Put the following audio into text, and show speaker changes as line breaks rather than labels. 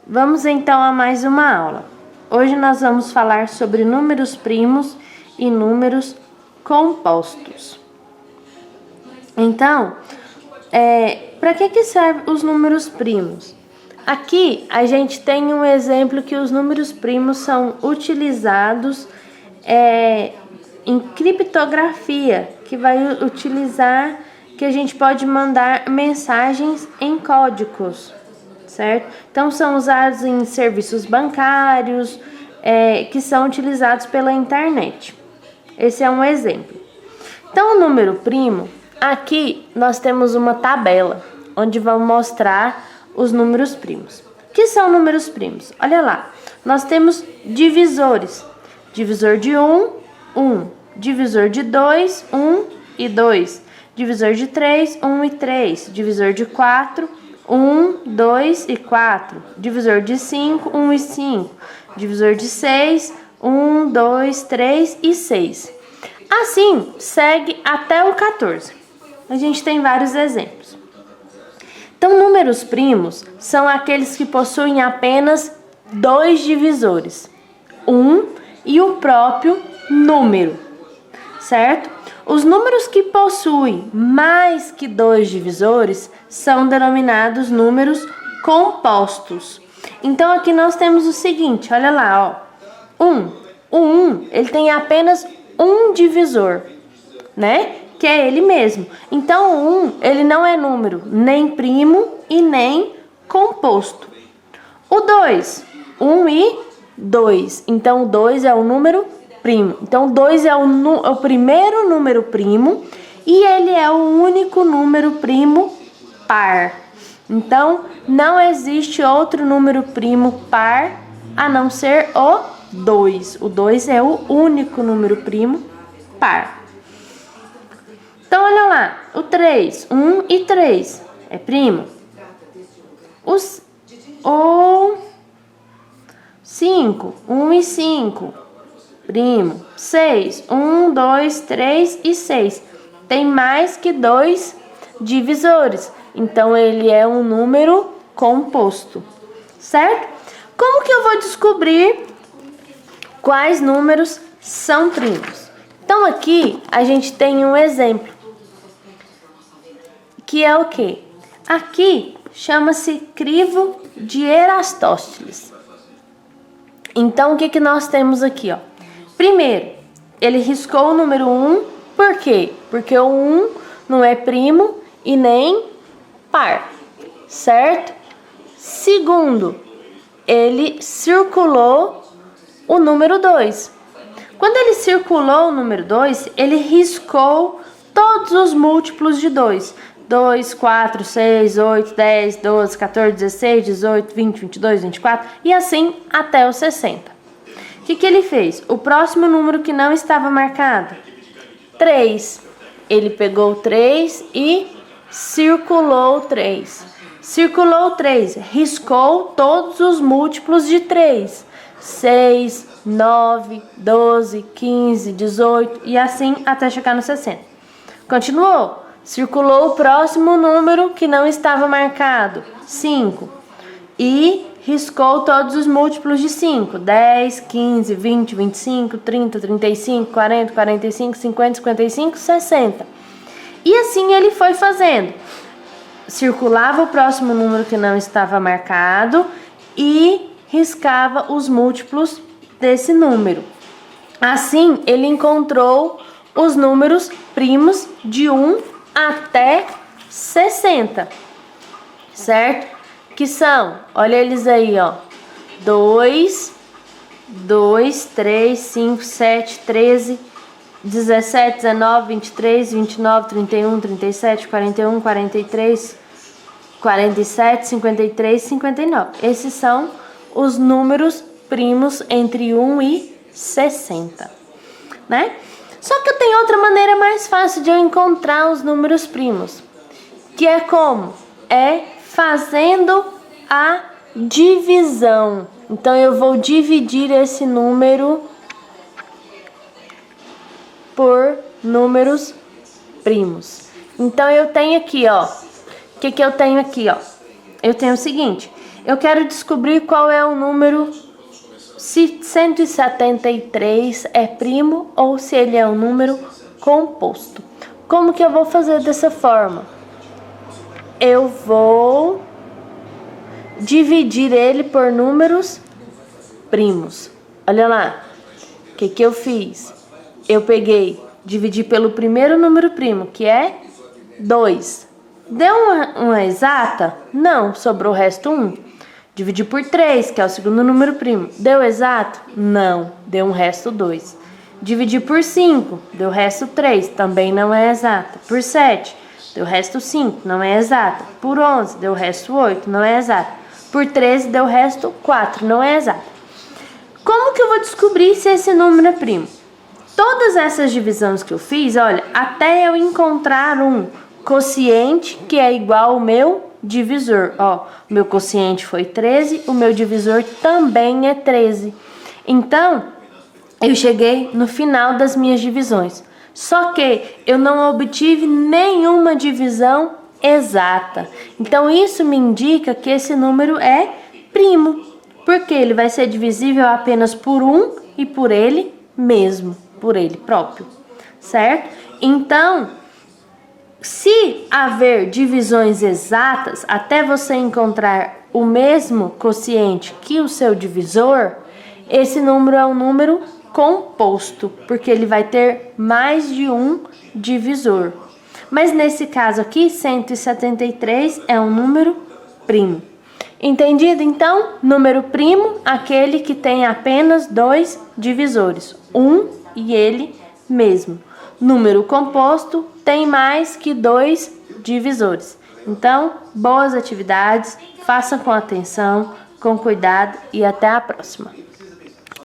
Vamos então a mais uma aula. Hoje nós vamos falar sobre números primos e números compostos. Então, para que servem os números primos? Aqui a gente tem um exemplo que os números primos são utilizados em criptografia, que vai utilizar que a gente pode mandar mensagens em códigos, certo? Então são usados em serviços bancários, que são utilizados pela internet. Esse é um exemplo. Então o número primo, aqui nós temos uma tabela onde vamos mostrar os números primos. O que são números primos? Olha lá, nós temos divisores. Divisor de 1, 1. Divisor de 2, 1 e 2. Divisor de 3, 1 e 3. Divisor de 4, 1, 2 e 4. Divisor de 5, 1 e 5. Divisor de 6, 1, 2, 3 e 6. Assim, segue até o 14. A gente tem vários exemplos. Então, números primos são aqueles que possuem apenas dois divisores, 1 e o próprio número, certo? Os números que possuem mais que dois divisores são denominados números compostos. Então, aqui nós temos o seguinte, olha lá, ó, 1. O 1, ele tem apenas um divisor, né? Que é ele mesmo. Então, o 1, ele não é número nem primo e nem composto. O 2, 1 e 2. Então, o 2 é o número primo. Então, 2 é o primeiro número primo e ele é o único número primo par. Então, não existe outro número primo par a não ser o 2. O 2 é o único número primo par. Então, olha lá, o 3, 1 e 3 é primo. O 5, 1 e 5, primo. 6, 1, 2, 3 e 6. Tem mais que dois divisores. Então, ele é um número composto, certo? Como que eu vou descobrir quais números são primos? Então, aqui a gente tem um exemplo. Que é o quê? Aqui chama-se crivo de Eratóstenes. Então, o que nós temos aqui, ó? Primeiro, ele riscou o número 1, por quê? Porque o 1 não é primo e nem par, certo? Segundo, ele circulou o número 2. Quando ele circulou o número 2, ele riscou todos os múltiplos de 2. 2, 4, 6, 8, 10, 12, 14, 16, 18, 20, 22, 24 e assim até os 60. O que ele fez? O próximo número que não estava marcado, 3. Ele pegou 3 e circulou 3. Circulou 3, riscou todos os múltiplos de 3. 6, 9, 12, 15, 18 e assim até chegar no 60. Continuou. Circulou o próximo número que não estava marcado, 5. E riscou todos os múltiplos de 5. 10, 15, 20, 25, 30, 35, 40, 45, 50, 55, 60. E assim ele foi fazendo. Circulava o próximo número que não estava marcado e riscava os múltiplos desse número. Assim, ele encontrou os números primos de 1 até 60, certo? Que são, olha eles aí, ó, 2, 3, 5, 7, 13, 17, 19, 23, 29, 31, 37, 41, 43, 47, 53, 59. Esses são os números primos entre 1 e 60, né? Só que eu tenho outra maneira mais fácil de eu encontrar os números primos, que é como? É fazendo a divisão. Então, eu vou dividir esse número por números primos. Então, eu tenho aqui, ó. O que eu tenho aqui, ó? Eu tenho o seguinte. Eu quero descobrir qual é o número, se 173 é primo ou se ele é um número composto. Como que eu vou fazer dessa forma? Eu vou dividir ele por números primos. Olha lá, o que eu fiz? Eu dividi pelo primeiro número primo, que é 2. Deu uma exata? Não, sobrou o resto 1. Dividi por 3, que é o segundo número primo. Deu exato? Não, deu um resto 2. Dividi por 5, deu resto 3, também não é exata. Por 7, deu resto 5, não é exata. Por 11, deu resto 8, não é exata. Por 13, deu resto 4, não é exata. Como que eu vou descobrir se esse número é primo? Todas essas divisões que eu fiz, olha, até eu encontrar um quociente que é igual ao meu divisor. Ó, o meu quociente foi 13, o meu divisor também é 13. Então, eu cheguei no final das minhas divisões. Só que eu não obtive nenhuma divisão exata. Então, isso me indica que esse número é primo, porque ele vai ser divisível apenas por 1 e por ele mesmo, por ele próprio, certo? Então, se haver divisões exatas, até você encontrar o mesmo quociente que o seu divisor, esse número é um número composto, porque ele vai ter mais de um divisor. Mas nesse caso aqui, 173 é um número primo. Entendido? Então, número primo, aquele que tem apenas 2 divisores, 1 e ele mesmo. Número composto tem mais que 2 divisores. Então, boas atividades, façam com atenção, com cuidado e até a próxima.